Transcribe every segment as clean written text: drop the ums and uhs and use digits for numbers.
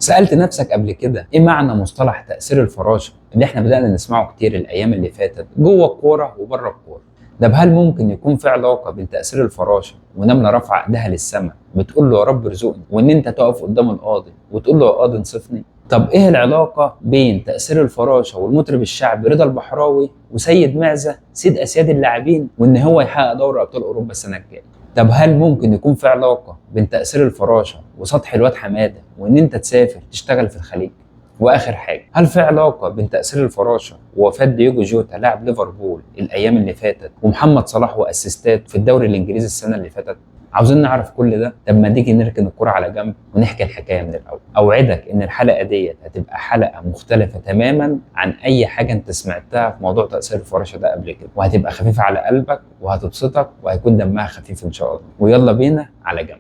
سألت نفسك قبل كده ايه معنى مصطلح تأثير الفراشة اللي احنا بدأنا نسمعه كتير الأيام اللي فاتت جوه الكورة وبره الكورة؟ ده هل ممكن يكون في علاقة بين تأثير الفراشة ونملة رافعة ايدها للسماء بتقول له يا رب ارزقني، وان انت تقف قدام القاضي وتقول له يا قاضي انصفني؟ طب ايه العلاقة بين تأثير الفراشة والمطرب الشعبي رضا البحراوي وسيد معزة سيد أسياد اللاعبين وان هو يحقق دوري أبطال أوروبا السنة الجاية؟ طب هل ممكن يكون في علاقة بين تأثير الفراشة وسطح الواد حمادة وإن أنت تسافر تشتغل في الخليج؟ وآخر حاجة، هل في علاقة بين تأثير الفراشة ووفاة دييجو جوتا لاعب ليفربول الأيام اللي فاتت ومحمد صلاح وأسيستات في الدوري الإنجليزي السنة اللي فاتت؟ عاوزين نعرف كل ده؟ طب ما نيجي نركن الكرة على جنب ونحكي الحكاية من الأول. أوعدك إن الحلقة ديت هتبقى حلقة مختلفة تماما عن أي حاجة أنت سمعتها في موضوع تأثير الفراشة ده قبل كده، وهتبقى خفيفة على قلبك وهتبسطك وهيكون دمها خفيف إن شاء الله. ويلا بينا على جنب.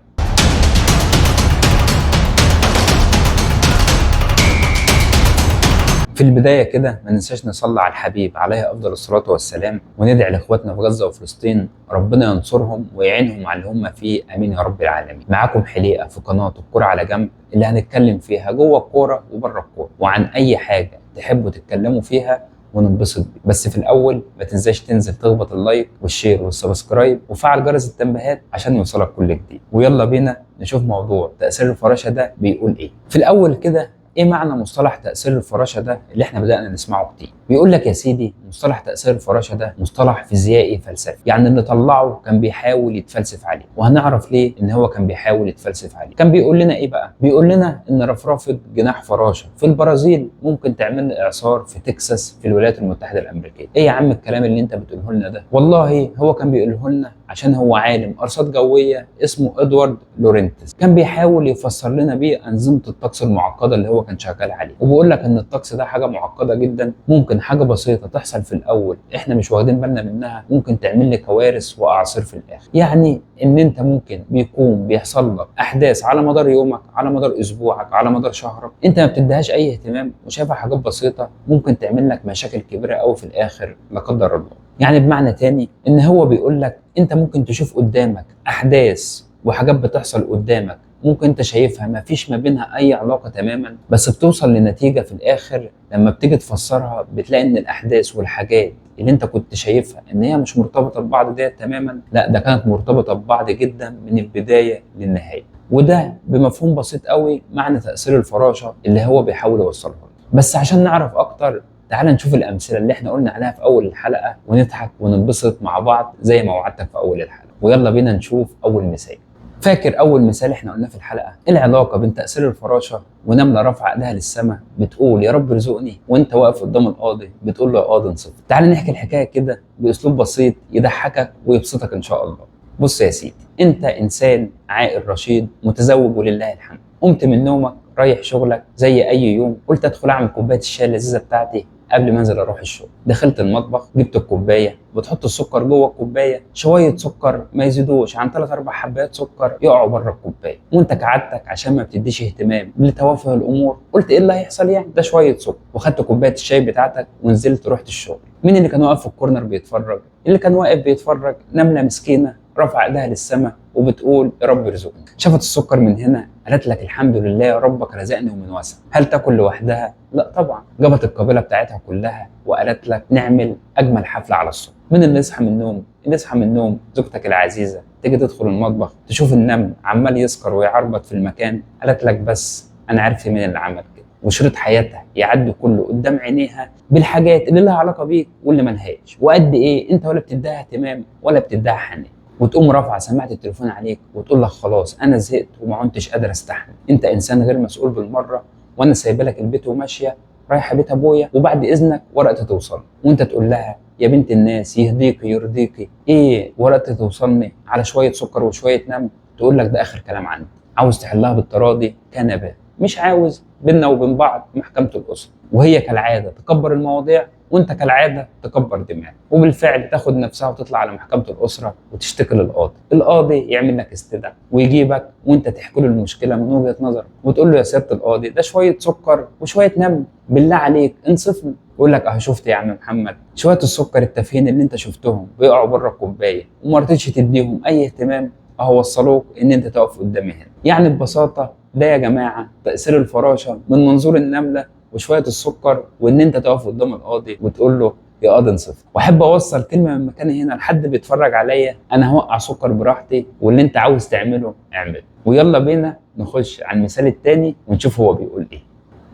في البداية كده ما ننساش نصلي على الحبيب عليه أفضل الصلاة والسلام، وندعي لإخواتنا في غزة وفلسطين ربنا ينصرهم ويعينهم على اللي هم فيه، آمين يا رب العالمين. معاكم حليقة في قناة الكورة على جنب اللي هنتكلم فيها جوه الكورة وبره الكورة، وعن أي حاجة تحبوا تتكلموا فيها وننبسط بيه. بس في الأول ما تنساش تنزل تخبط اللايك والشير والسبسكرايب وفعل جرس التنبيهات عشان يوصلك كل جديد. ويلا بينا نشوف موضوع تأثير الفراشة ده بيقول إيه. في الأول كده، ايه معنى مصطلح تأثير الفراشة ده اللي احنا بدأنا نسمعه كتير؟ بيقول لك يا سيدي مصطلح تأثير الفراشة ده مصطلح فيزيائي فلسفي، يعني اللي طلعه كان بيحاول يتفلسف عليه، وهنعرف ليه ان هو كان بيحاول يتفلسف عليه. كان بيقول لنا ايه بقى؟ بيقول لنا ان رفرفة جناح فراشة في البرازيل ممكن تعمل اعصار في تكساس في الولايات المتحدة الأمريكية. ايه يا عم الكلام اللي انت بتقوله لنا ده؟ والله هو كان بيقوله لنا عشان هو عالم ارصاد جويه اسمه ادوارد لورنتز، كان بيحاول يفسر لنا بيه انظمه الطقس المعقده اللي هو كان شغال عليه. وبيقول لك ان الطقس ده حاجه معقده جدا، ممكن حاجه بسيطه تحصل في الاول احنا مش واخدين بالنا منها ممكن تعمل لي كوارث واعاصير في الاخر. يعني ان انت ممكن بيكون بيحصل لك احداث على مدار يومك، على مدار اسبوعك، على مدار شهرك، انت ما بتديهاش اي اهتمام وشايفها حاجات بسيطه ممكن تعمل لك مشاكل كبيره قوي في الاخر لا قدر الله. يعني بمعنى تاني ان هو بيقول لك انت ممكن تشوف قدامك احداث وحاجات بتحصل قدامك ممكن انت شايفها ما فيش ما بينها اي علاقه تماما، بس بتوصل لنتيجه في الاخر لما بتيجي تفسرها بتلاقي ان الاحداث والحاجات اللي انت كنت شايفها ان هي مش مرتبطه ببعض ديت تماما، لا ده كانت مرتبطه ببعض جدا من البدايه للنهايه. وده بمفهوم بسيط قوي معنى تاثير الفراشه اللي هو بيحاول يوصله لنا. بس عشان نعرف اكتر تعال نشوف الامثله اللي احنا قلنا عليها في اول الحلقه ونضحك وننبسط مع بعض زي ما وعدتك في اول الحلقه. ويلا بينا نشوف اول مثال. فاكر اول مثال احنا قلناه في الحلقه؟ ايه العلاقه بين تاثير الفراشه ونمله رافعه ايدها للسماء بتقول يا رب ارزقني وانت واقف قدام القاضي بتقول له يا قاضي انصف؟ تعال نحكي الحكايه كده باسلوب بسيط يضحكك ويبسطك ان شاء الله. بص يا سيدي، انت انسان عاقل رشيد متزوج ولله الحمد، قمت من نومك رايح شغلك زي اي يوم، قلت ادخل اعمل كوبايه الشاي اللذيذه بتاعتي قبل ما انزل اروح الشغل. دخلت المطبخ جبت الكوبايه، بتحط السكر جوه الكوبايه، شويه سكر ما يزيدوش عن 3 4 حبات سكر يقعوا بره الكوبايه، وانت كعادتك عشان ما بتديش اهتمام لتوافه الامور قلت ايه اللي هيحصل يعني ده شويه سكر، وخدت كوبايه الشاي بتاعتك ونزلت رحت الشغل. مين اللي كان واقف في الكورنر بيتفرج؟ اللي كان واقف بيتفرج نمله مسكينه رافعه ايدها للسماء وبتقول يا رب ارزقني. شافت السكر من هنا قالت لك الحمد لله ربك رزقني ومن وسع. هل تاكل لوحدها؟ لا طبعا، جابت القبيله بتاعتها كلها وقالت لك نعمل اجمل حفله على الصبح. مين اللي يصحى من النوم؟ اللي يصحى من النوم زوجتك العزيزه، تيجي تدخل المطبخ تشوف النمل عمال يسكر ويعربط في المكان، قالت لك بس انا عارف مين اللي عمل كده، وشريط حياتها يعدي كله قدام عينيها بالحاجات اللي لها علاقه بيك واللي ملهاش، وقد ايه انت ولا بتديها اهتمام ولا بتديها حنان. وتقوم رافعه سماعه التليفون عليك وتقول لك خلاص انا زهقت وما عدتش قادر استحمل، انت انسان غير مسؤول بالمره وانا سايبه لك البيت وماشيه رايحه بيت ابويا وبعد اذنك ورقتي توصل. وانت تقول لها يا بنت الناس يهديكي يرضيكي، ايه ورقتي توصلني على شويه سكر وشويه نمل؟ تقول لك ده اخر كلام عندي. عاوز تحلها بالتراضي كان بها، مش عاوز بينا وبين بعض محكمه الاسره. وهي كالعاده تكبر المواضيع وانت كالعاده تكبر دماغك، وبالفعل تاخد نفسها وتطلع على محكمه الاسره وتشتكي للقاضي. القاضي يعمل لك استدعاء ويجيبك وانت تحكي له المشكله من وجهه نظرك وتقول له يا سياده القاضي ده شويه سكر وشويه نمل بالله عليك انصفني. يقول لك اهو شفت يا عم محمد شويه السكر التافهين اللي انت شفتهم بيقعوا بره الكوبايه وما رضيتش تديهم اي اهتمام، اهو وصلوك ان انت تقف قدامي هنا. يعني ببساطه ده يا جماعه تاثير الفراشه من منظور النمله وشويه السكر، وان انت تقف قدام القاضي وتقول له يا قاضي انصف. واحب اوصل كلمه من مكاني هنا لحد بيتفرج عليا، انا هوقع سكر براحتي، واللي انت عاوز تعمله اعمله. ويلا بينا نخش على المثال التاني ونشوف هو بيقول ايه.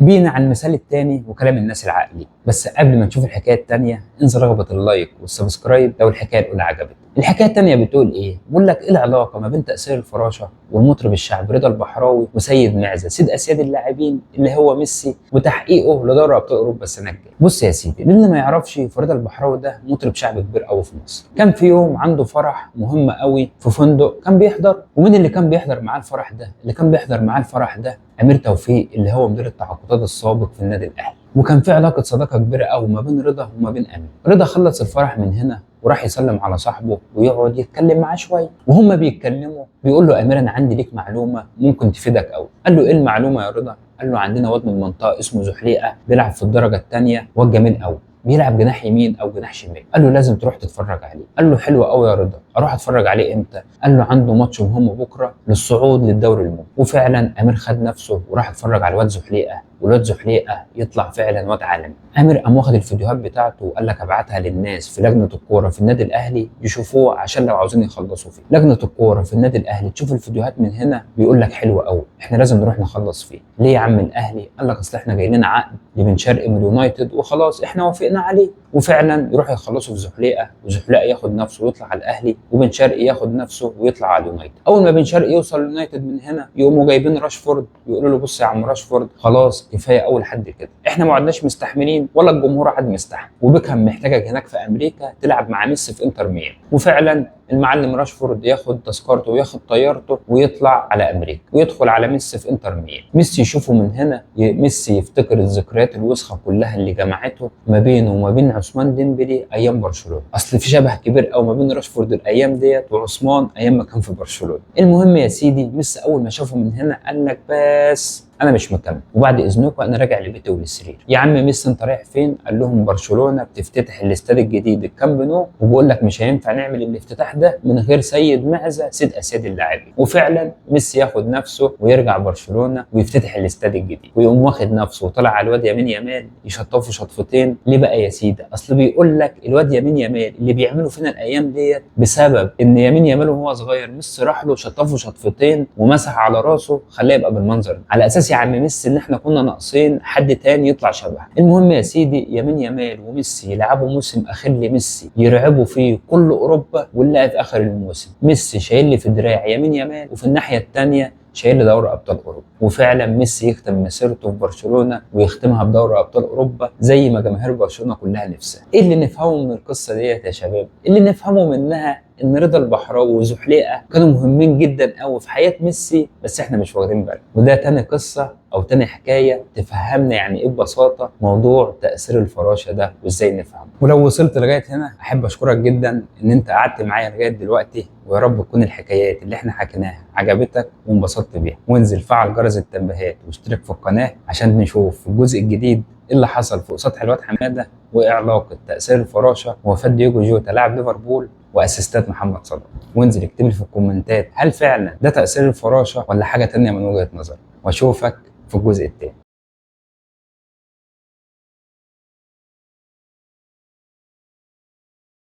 بينا على المثال التاني وكلام الناس العقلي. بس قبل ما نشوف الحكايه التانيه انسى رغبه اللايك والسبسكرايب لو الحكايه الاولى عجبتك. الحكايه التانيه بتقول ايه؟ بيقول لك ايه العلاقه ما بين تاثير الفراشه والمطرب الشعبي رضا البحراوي وسيد معزه سيد اسياد اللاعبين اللي هو ميسي وتحقيقه لدوري ابطال اوروبا السنه الجايه. بص يا سيدي، للي ما يعرفش فرضا البحراوي ده مطرب شعبي كبير قوي في مصر. كان في يوم عنده فرح مهم قوي في فندق كان بيحضر، ومين اللي كان بيحضر معاه الفرح ده؟ اللي كان بيحضر معاه الفرح ده امير توفيق اللي هو مدير التعاقدات السابق في النادي الاهلي. وكان في علاقه صداقه كبيره قوي ما بين رضا وما بين امير. رضا خلص الفرح من هنا وراح يسلم على صاحبه ويقعد يتكلم معاه شويه، وهم بيتكلموا بيقول له امير انا عندي ليك معلومه ممكن تفيدك قوي. قال له ايه المعلومه يا رضا؟ قال له عندنا واد من المنطقه اسمه زحليقه بيلعب في الدرجه الثانيه، واد جميل قوي، بيلعب جناح يمين او جناح شمال. قال له لازم تروح تتفرج عليه. قال له حلو قوي يا رضا، اروح اتفرج عليه امتى؟ قال له عنده ماتش مهم بكره للصعود للدوري الممتاز. وفعلا امير خد نفسه وراح اتفرج على الواد زحليقه، والواد زحليقه يطلع فعلا واد عالمي. امير قام واخد الفيديوهات بتاعته وقال لك ابعتها للناس في لجنه الكوره في النادي الاهلي يشوفوه عشان لو عاوزين يخلصوا فيه. لجنه الكوره في النادي الاهلي تشوف الفيديوهات من هنا بيقول لك حلو قوي، احنا لازم نروح نخلص فيه. ليه يا عم الاهلي؟ قال لك اصل احنا جاي لنا عقد لبن شرقي من اليونايتد وخلاص احنا وافقنا عليه. وفعلا يروحوا يخلصوا في زحليقه، وزحليقه ياخد نفسه ويطلع على الاهلي، وبن شرقي ياخد نفسه ويطلع على اليونايتد. اول ما بن شرقي يوصل اليونايتد من هنا يقوموا جايبين راشفورد يقولوا له بص يا عم راشفورد خلاص كفايه اول حد كده، احنا ما عدناش مستحملين ولا الجمهور عاد مستحمل، وبيكهام محتاجك هناك في امريكا تلعب مع ميسي في انتر ميامي. وفعلا المعلم راشفورد ياخد تذكرته وياخد طيارته ويطلع على امريكا ويدخل على ميسي في انتر ميامي. ميسي يشوفه من هنا ميسي يفتكر الذكريات الوسخه كلها اللي جمعته ما بينه وما بين عثمان ديمبلي ايام برشلونه. اصل في شبه كبير قوي ما بين راشفورد الايام ديت وعثمان ايام ما كان في برشلونه. المهم يا سيدي ميسي اول ما شافه من هنا قال لك بس انا مش مكمل، وبعد اذنكم انا راجع لبيتي وللسرير. يا عم ميسي انت رايح فين؟ قال لهم برشلونه بتفتتح الاستاد الجديد الكامب نو، وبقول لك مش هينفع نعمل الافتتاح ده من غير سيد معزه سيد اسياد اللاعبين. وفعلا ميسي ياخد نفسه ويرجع برشلونه ويفتتح الاستاد الجديد، ويقوم واخد نفسه وطلع على الواد يمين يامال يشطفه شطفتين. ليه بقى يا سيدي؟ اصل بيقول لك الواد يمين يامال اللي بيعملوا فينا الايام ديت بسبب ان يمين يامال وهو صغير ميسي راح له شطفه شطفتين ومسح على راسه خلاه يبقى بالمنظر ده، على اساس يا عم ميسي ان احنا كنا ناقصين حد تاني يطلع شبهه. المهم يا سيدي يمين يامال وميسي يلعبوا موسم اخير لميسي يرعبوا فيه كل اوروبا، ونلاقي في اخر الموسم ميسي شايل لي في دراع يمين يامال وفي الناحيه الثانيه شايل لي دوري ابطال اوروبا. وفعلا ميسي يختم مسيرته في برشلونه ويختمها بدوري ابطال اوروبا زي ما جماهير برشلونه كلها نفسها. ايه اللي نفهمه من القصه ديت يا شباب؟ اللي نفهمه منها ان رضا البحراوي وزحليقه كانوا مهمين جدا قوي في حياه ميسي، بس احنا مش واخدين بالنا. وده تاني قصه او تاني حكايه تفهمنا يعني ايه ببساطه موضوع تاثير الفراشه ده وازاي نفهمه. ولو وصلت لغايه هنا احب اشكرك جدا ان انت قعدت معايا لغايه دلوقتي، ويا رب تكون الحكايات اللي احنا حكيناها عجبتك وانبسطت بيها. وانزل فعل جرس التنبيهات واشترك في القناه عشان نشوف الجزء الجديد ايه اللي حصل فوق سطح الواد حماده، وايه علاقه تاثير الفراشه ووفاه دييجو جوتا لاعب ليفربول واسيستات محمد صلاح. وانزل اكتب لي في الكومنتات هل فعلا ده تاثير الفراشه ولا حاجه تانيه من وجهه نظرك، واشوفك في الجزء الثاني.